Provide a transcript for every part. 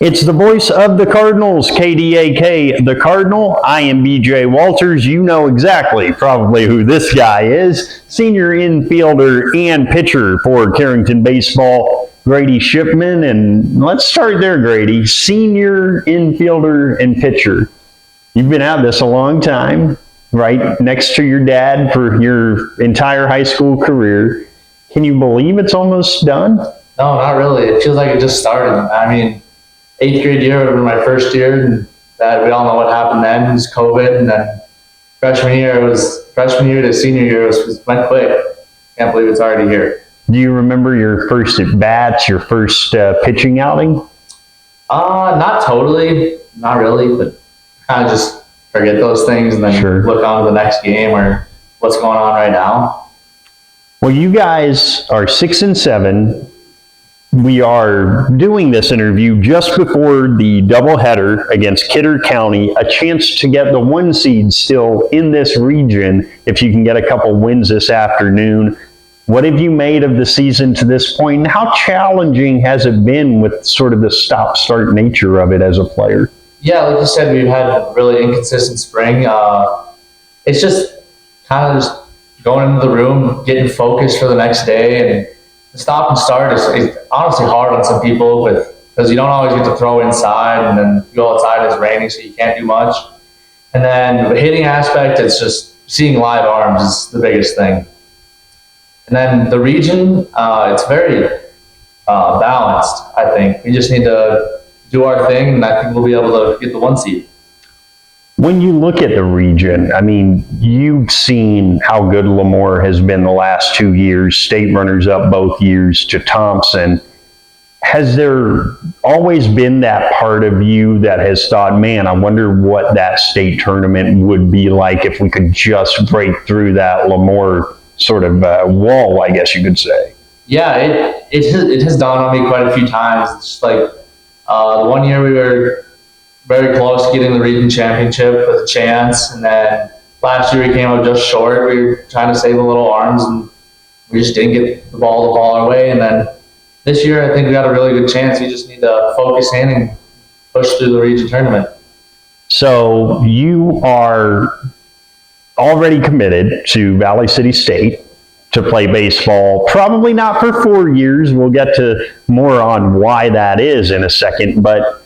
It's the voice of the Cardinals, KDAK, the Cardinal. I am BJ Walters. You know exactly probably who this guy is. Senior infielder and pitcher for Carrington baseball, Grady Shipman. And let's start there, Grady. Senior infielder and pitcher. You've been at this a long time, right next to your dad for your entire high school career. Can you believe it's almost done? No, not really. It feels like it just started. I mean, 8th grade year was my first year, and that we all know what happened then. It was COVID, and then freshman year to senior year went quick. Can't believe it's already here. Do you remember your first at bats, your first pitching outing? Not totally, not really, but kind of just forget those things and then look on to the next game or what's going on right now. Well, you guys are 6-7. We are doing this interview just before the doubleheader against Kidder County, a chance to get the 1 seed still in this region if you can get a couple wins this afternoon. What have you made of the season to this point, and how challenging has it been with sort of the stop-start nature of it as a player? Yeah, like you said, we've had a really inconsistent spring. It's just kind of just going into the room, getting focused for the next day, and the stop and start is honestly hard on some people because you don't always get to throw inside, and then you go outside, it's raining, so you can't do much. And then the hitting aspect, it's just seeing live arms is the biggest thing. And then the region, it's very balanced, I think. We just need to do our thing, and I think we'll be able to get the 1 seed. When you look at the region, I mean, you've seen how good Lemoore has been the last 2 years, state runners up both years to Thompson. Has there always been that part of you that has thought, man, I wonder what that state tournament would be like if we could just break through that Lemoore sort of wall, I guess you could say? Yeah, it has dawned on me quite a few times. It's just like the 1 year we were very close to getting the region championship with a chance, and then last year we came up just short. We were trying to save the little arms, and we just didn't get the ball our way. And then this year I think we got a really good chance. We just need to focus in and push through the region tournament. So you are already committed to Valley City State to play baseball, probably not for 4 years. We'll get to more on why that is in a second, but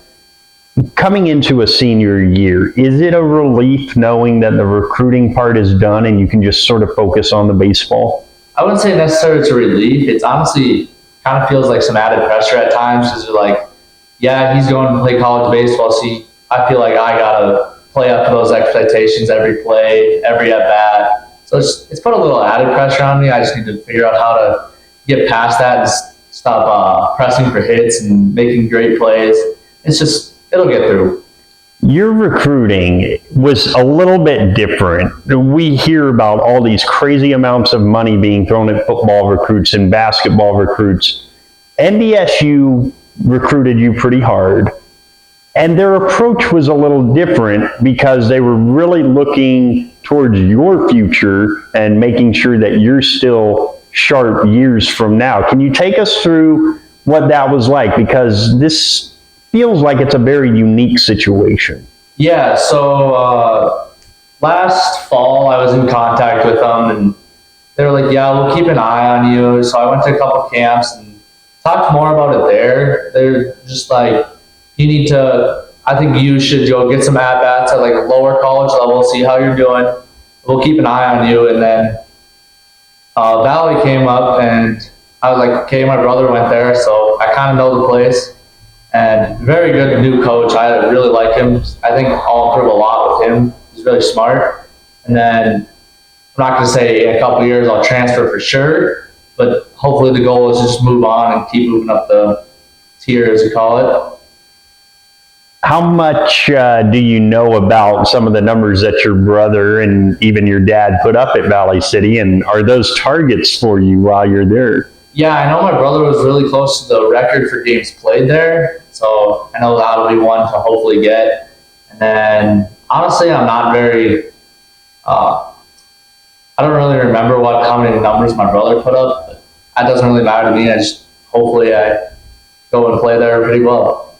coming into a senior year, is it a relief knowing that the recruiting part is done and you can just sort of focus on the baseball? I wouldn't say necessarily it's a relief. It's honestly kind of feels like some added pressure at times because you're like, yeah, he's going to play college baseball, so I feel like I got to play up to those expectations every play, every at-bat. So it's put a little added pressure on me. I just need to figure out how to get past that and stop pressing for hits and making great plays. It'll get through. Your recruiting was a little bit different. We hear about all these crazy amounts of money being thrown at football recruits and basketball recruits. NDSU recruited you pretty hard, and their approach was a little different because they were really looking towards your future and making sure that you're still sharp years from now. Can you take us through what that was like? Because this feels like it's a very unique situation. Yeah, so last fall I was in contact with them, and they were like, yeah, we'll keep an eye on you. So I went to a couple camps and talked more about it there. They're just like, I think you should go get some at-bats at like a lower college level, see how you're doing. We'll keep an eye on you. And then Valley came up, and I was like, okay, my brother went there, so I kind of know the place. And very good new coach. I really like him. I think I'll improve a lot with him. He's really smart. And then I'm not going to say in a couple of years I'll transfer for sure, but hopefully the goal is just move on and keep moving up the tier, as you call it. How much do you know about some of the numbers that your brother and even your dad put up at Valley City, and are those targets for you while you're there? Yeah, I know my brother was really close to the record for games played there, so I know that'll be one to hopefully get. And then, honestly, I'm not very, I don't really remember how many numbers my brother put up, but that doesn't really matter to me. Hopefully I go and play there pretty well.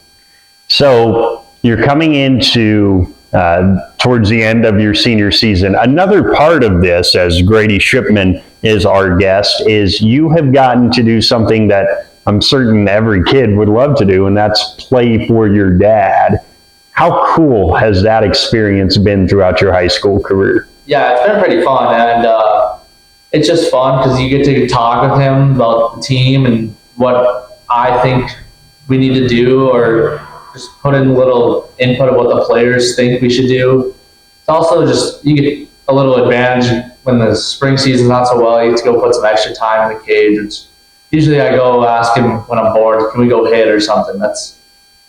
So you're coming into towards the end of your senior season. Another part of this, as Grady Shipman is our guest, is you have gotten to do something that I'm certain every kid would love to do, and that's play for your dad. How cool has that experience been throughout your high school career? Yeah, it's been pretty fun, and it's just fun because you get to talk with him about the team and what I think we need to do, or just put in a little input of what the players think we should do. It's also just, you get a little advantage when the spring season's not so well. You get to go put some extra time in the cage. Usually I go ask him when I'm bored, can we go hit or something? That's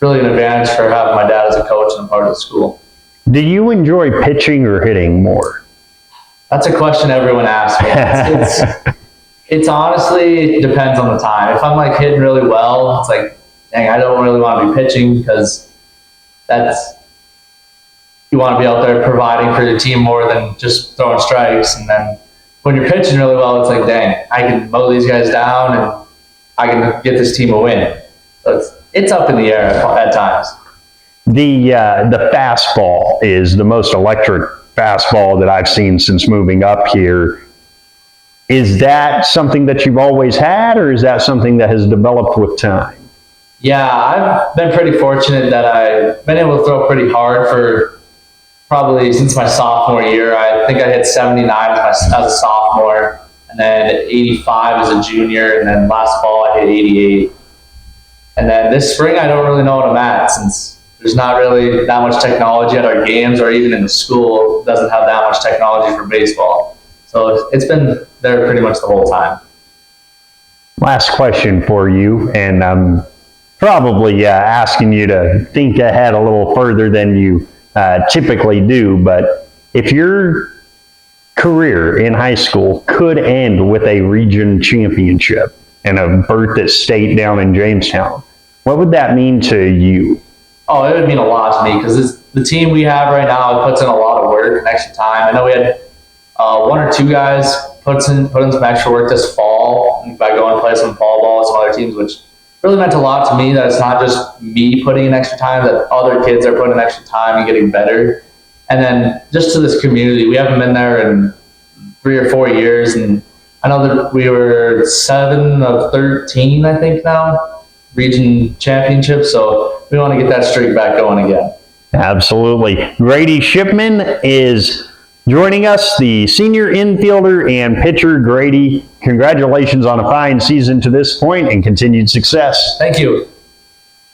really an advantage for having my dad as a coach and a part of the school. Do you enjoy pitching or hitting more? That's a question everyone asks me. It's honestly, it depends on the time. If I'm like hitting really well, it's like, dang, I don't really want to be pitching because you want to be out there providing for your team more than just throwing strikes. And then when you're pitching really well, it's like, dang, I can mow these guys down and I can get this team a win. So it's up in the air at times. The fastball is the most electric fastball that I've seen since moving up here. Is that something that you've always had, or is that something that has developed with time? Yeah, I've been pretty fortunate that I've been able to throw pretty hard for probably since my sophomore year. I think I hit 79 as a sophomore, and then 85 as a junior, and then last fall I hit 88. And then this spring I don't really know what I'm at, since there's not really that much technology at our games, or even in the school doesn't have that much technology for baseball. So it's been there pretty much the whole time. Last question for you, and I'm probably asking you to think ahead a little further than you typically do, but if your career in high school could end with a region championship and a berth at state down in Jamestown, what would that mean to you? Oh, it would mean a lot to me because the team we have right now puts in a lot of work and extra time. I know we had one or two guys put in some extra work this fall by going to play some fall ball with some other teams, which really meant a lot to me, that it's not just me putting in extra time, that other kids are putting in extra time and getting better. And then just to this community, we haven't been there in 3 or 4 years, and I know that we were 7 of 13, I think now, region championships, so we want to get that streak back going again. Absolutely. Grady Shipman is joining us, the senior infielder and pitcher. Grady, congratulations on a fine season to this point and continued success. Thank you.